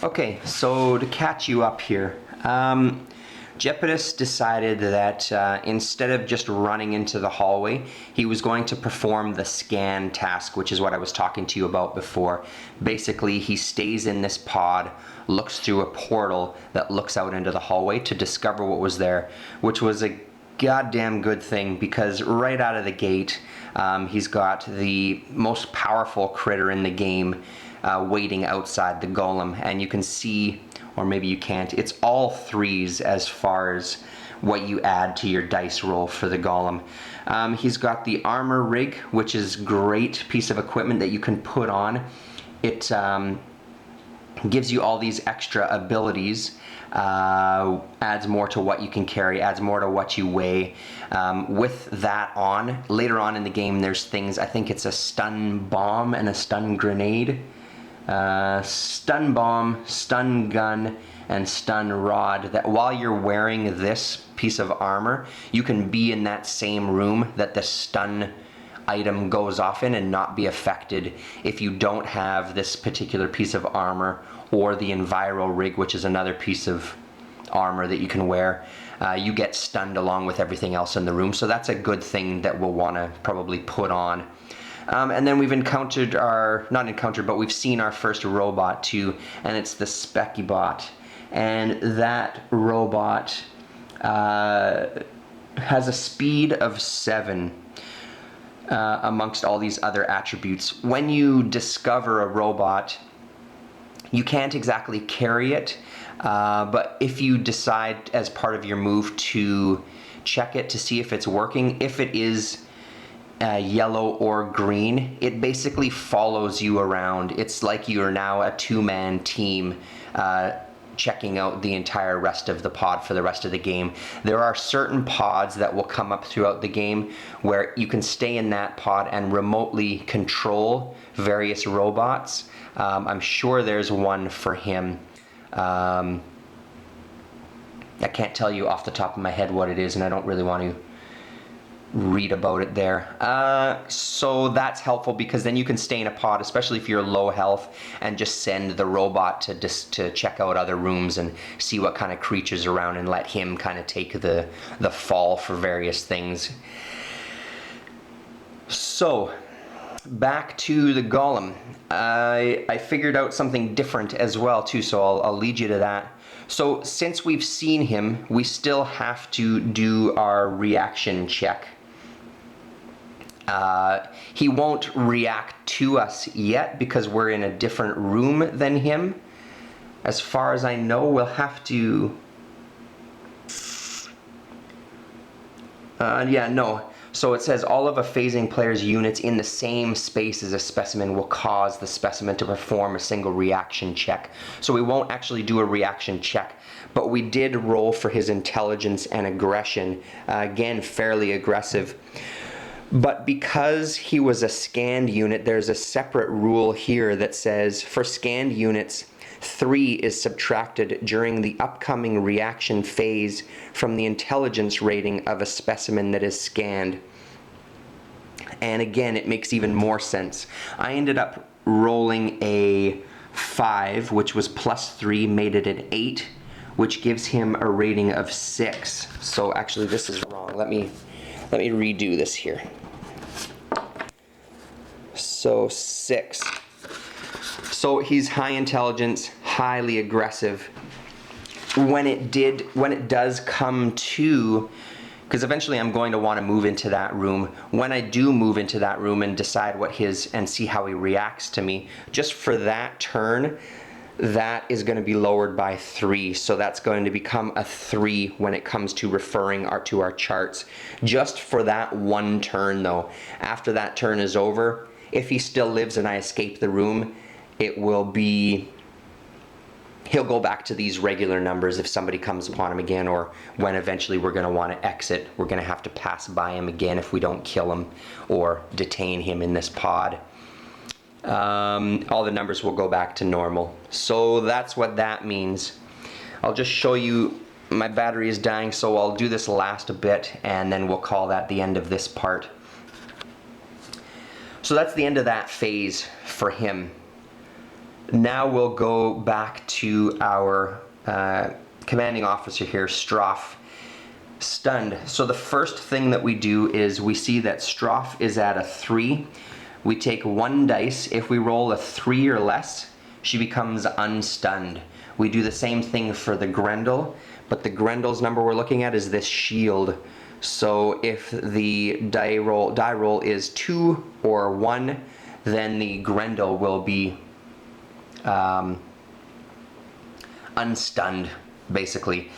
Okay, so to catch you up here, Jeopardus decided that instead of just running into the hallway, he was going to perform the scan task, which is what I was talking to you about before. Basically, he stays in this pod, looks through a portal that looks out into the hallway to discover what was there, which was a goddamn good thing because right out of the gate, he's got the most powerful critter in the game waiting outside the golem, and you can see, or maybe you can't, it's all threes as far as what you add to your dice roll for the golem. He's got the armor rig, which is great piece of equipment that you can put on. It gives you all these extra abilities, adds more to what you can carry, adds more to what you weigh. With that on, later on in the game there's things, I think it's a stun bomb and a stun grenade. Stun bomb, stun gun, and stun rod, that while you're wearing this piece of armor, you can be in that same room that the stun item goes off in and not be affected if you don't have this particular piece of armor or the enviro rig, which is another piece of armor that you can wear. You get stunned along with everything else in the room, so that's a good thing that we'll want to probably put on. And then we've encountered but we've seen our first robot too, and it's the Specky Bot. And that robot has a speed of 7 amongst all these other attributes. When you discover a robot, you can't exactly carry it, but if you decide as part of your move to check it to see if it's working, if it is yellow or green, it basically follows you around. It's like you're now a two-man team checking out the entire rest of the pod for the rest of the game. There are certain pods that will come up throughout the game where you can stay in that pod and remotely control various robots. I'm sure there's one for him. I can't tell you off the top of my head what it is, and I don't really want to read about it there. So that's helpful because then you can stay in a pod, especially if you're low health, and just send the robot to check out other rooms and see what kind of creatures around and let him kind of take the fall for various things. So back to the golem. I figured out something different as well too, so I'll lead you to that. So since we've seen him, we still have to do our reaction check. He won't react to us yet because we're in a different room than him. As far as I know, we'll have to... So it says all of a phasing player's units in the same space as a specimen will cause the specimen to perform a single reaction check. So we won't actually do a reaction check, but we did roll for his intelligence and aggression. Again, fairly aggressive. But because he was a scanned unit, there's a separate rule here that says for scanned units, 3 is subtracted during the upcoming reaction phase from the intelligence rating of a specimen that is scanned. And again, it makes even more sense. I ended up rolling a 5, which was plus 3, made it an 8, which gives him a rating of 6. So actually this is wrong. Let me redo this here. So 6. So he's high intelligence, highly aggressive. When it does come to, because eventually I'm going to want to move into that room. When I do move into that room and decide and see how he reacts to me, just for that turn, that is going to be lowered by 3. So that's going to become a 3 when it comes to referring to our charts. Just for that one turn though. After that turn is over, if he still lives and I escape the room, it will be, he'll go back to these regular numbers if somebody comes upon him again, or when eventually we're going to want to exit, we're going to have to pass by him again if we don't kill him or detain him in this pod. All the numbers will go back to normal. So that's what that means. I'll just show you, my battery is dying, so I'll do this last bit and then we'll call that the end of this part. So that's the end of that phase for him. Now we'll go back to our commanding officer here, Stroff, stunned. So the first thing that we do is we see that Stroff is at a 3. We take 1 dice. If we roll a 3 or less, she becomes unstunned. We do the same thing for the Grendel, but the Grendel's number we're looking at is this shield. So if the die roll is 2 or 1, then the Grendel will be unstunned, basically.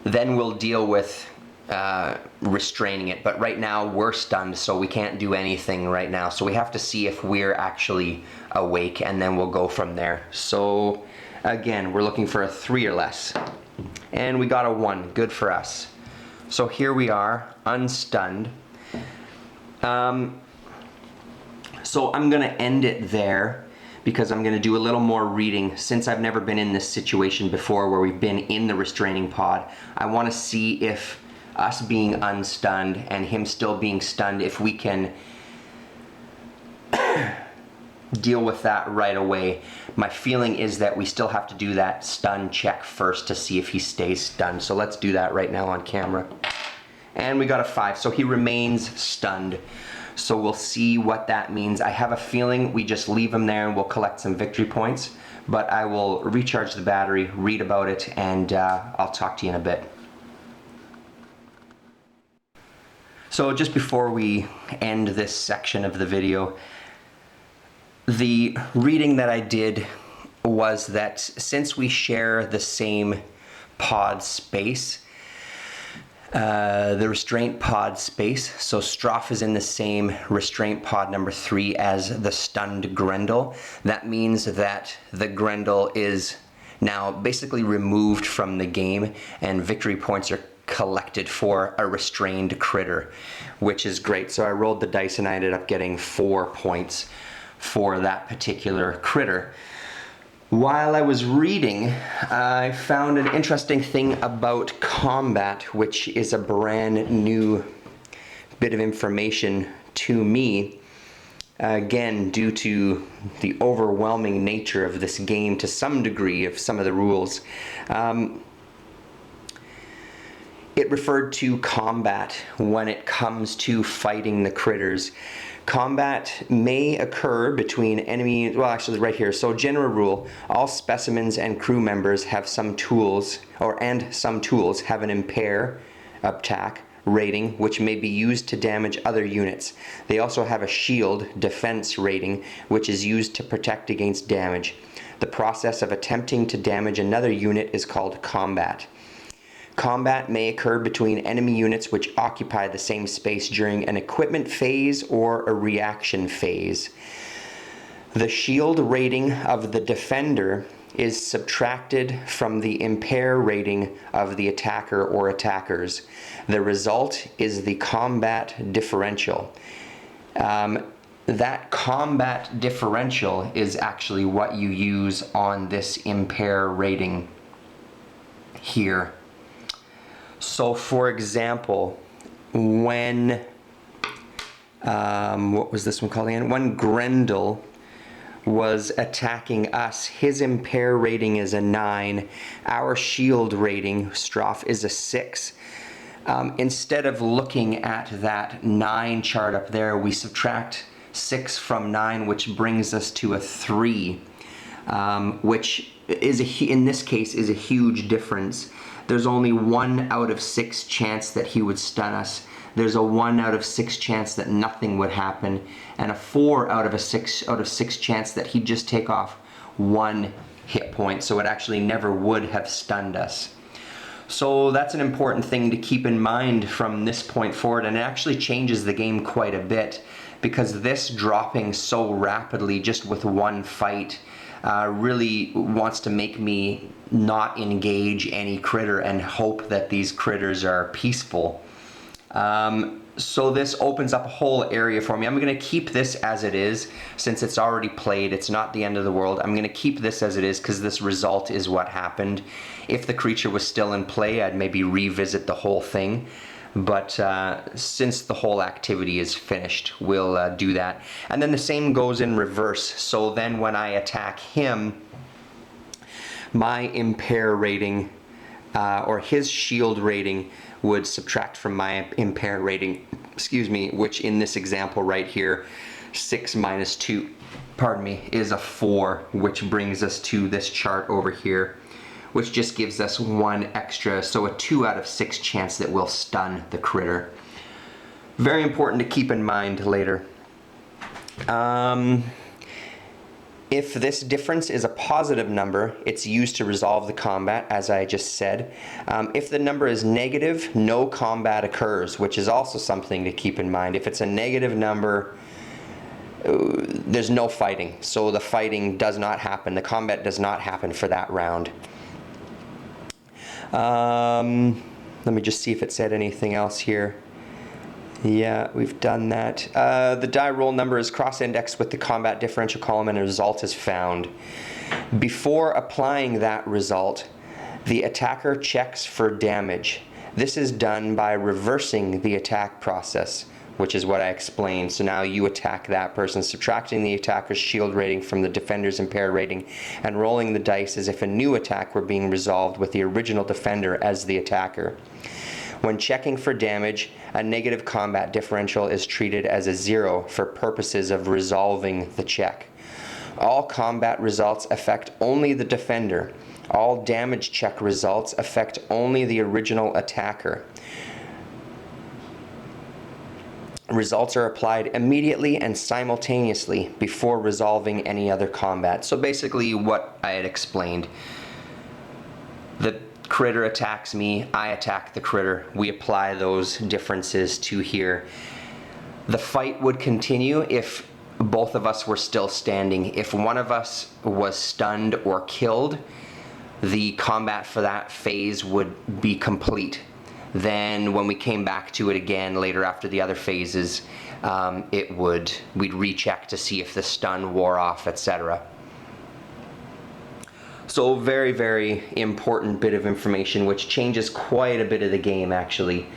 Then we'll deal with restraining it, but right now we're stunned, so we can't do anything right now. So we have to see if we're actually awake, and then we'll go from there. So again, we're looking for a 3 or less, and we got a 1. Good for us. So here we are, unstunned. So I'm gonna end it there, because I'm gonna do a little more reading. Since I've never been in this situation before where we've been in the restraining pod, I wanna see if us being unstunned and him still being stunned, if we can deal with that right away. My feeling is that we still have to do that stun check first to see if he stays stunned. So let's do that right now on camera. And we got a 5, so he remains stunned. So we'll see what that means. I have a feeling we just leave him there and we'll collect some victory points, but I will recharge the battery, read about it, and I'll talk to you in a bit. So just before we end this section of the video, the reading that I did was that since we share the same pod space, the restraint pod space, so Stroff is in the same restraint pod number 3 as the stunned Grendel. That means that the Grendel is now basically removed from the game, and victory points are collected for a restrained critter, which is great. So I rolled the dice and I ended up getting 4 points for that particular critter. While I was reading, I found an interesting thing about combat, which is a brand new bit of information to me. Again, due to the overwhelming nature of this game to some degree of some of the rules. It referred to combat when it comes to fighting the critters. Combat may occur between enemies, well actually right here, so general rule, all specimens and crew members have some tools, some tools have an impair, attack, rating, which may be used to damage other units. They also have a shield, defense rating, which is used to protect against damage. The process of attempting to damage another unit is called combat. Combat may occur between enemy units which occupy the same space during an equipment phase or a reaction phase. The shield rating of the defender is subtracted from the impair rating of the attacker or attackers. The result is the combat differential. That combat differential is actually what you use on this impair rating here. So for example, when, what was this one called again? When Grendel was attacking us, his impair rating is a 9. Our shield rating, Stroff, is a 6. Instead of looking at that 9 chart up there, we subtract 6 from 9, which brings us to a 3, which is in this case is a huge difference. There's only 1 out of 6 chance that he would stun us. There's a 1 out of 6 chance that nothing would happen, and a 4 out of 6 chance that he'd just take off 1 hit point, so it actually never would have stunned us. So that's an important thing to keep in mind from this point forward, and it actually changes the game quite a bit, because this dropping so rapidly just with 1 fight really wants to make me not engage any critter and hope that these critters are peaceful. So this opens up a whole area for me. I'm going to keep this as it is since it's already played. It's not the end of the world. I'm going to keep this as it is because this result is what happened. If the creature was still in play, I'd maybe revisit the whole thing. but since the whole activity is finished, we'll do that. And then the same goes in reverse. So then when I attack him, my impair rating, or his shield rating, would subtract from my impair rating, excuse me, which in this example right here, 6 minus 2, pardon me, is a 4, which brings us to this chart over here, which just gives us 1 extra, so a 2 out of 6 chance that we'll stun the critter. Very important to keep in mind later. If this difference is a positive number, it's used to resolve the combat, as I just said. If the number is negative, no combat occurs, which is also something to keep in mind. If it's a negative number, there's no fighting, so the fighting does not happen. The combat does not happen for that round. Let me just see if it said anything else here. Yeah, we've done that. The die roll number is cross-indexed with the combat differential column and a result is found. Before applying that result, the attacker checks for damage. This is done by reversing the attack process, which is what I explained. So now you attack that person, subtracting the attacker's shield rating from the defender's impair rating, and rolling the dice as if a new attack were being resolved with the original defender as the attacker. When checking for damage, a negative combat differential is treated as a 0 for purposes of resolving the check. All combat results affect only the defender. All damage check results affect only the original attacker. Results are applied immediately and simultaneously before resolving any other combat. So basically what I had explained. The critter attacks me, I attack the critter. We apply those differences to here. The fight would continue if both of us were still standing. If one of us was stunned or killed, the combat for that phase would be complete. Then when we came back to it again later after the other phases, we'd recheck to see if the stun wore off, etc. So very, very important bit of information, which changes quite a bit of the game actually.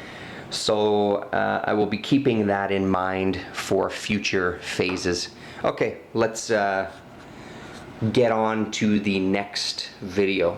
So I will be keeping that in mind for future phases. Okay, let's get on to the next video.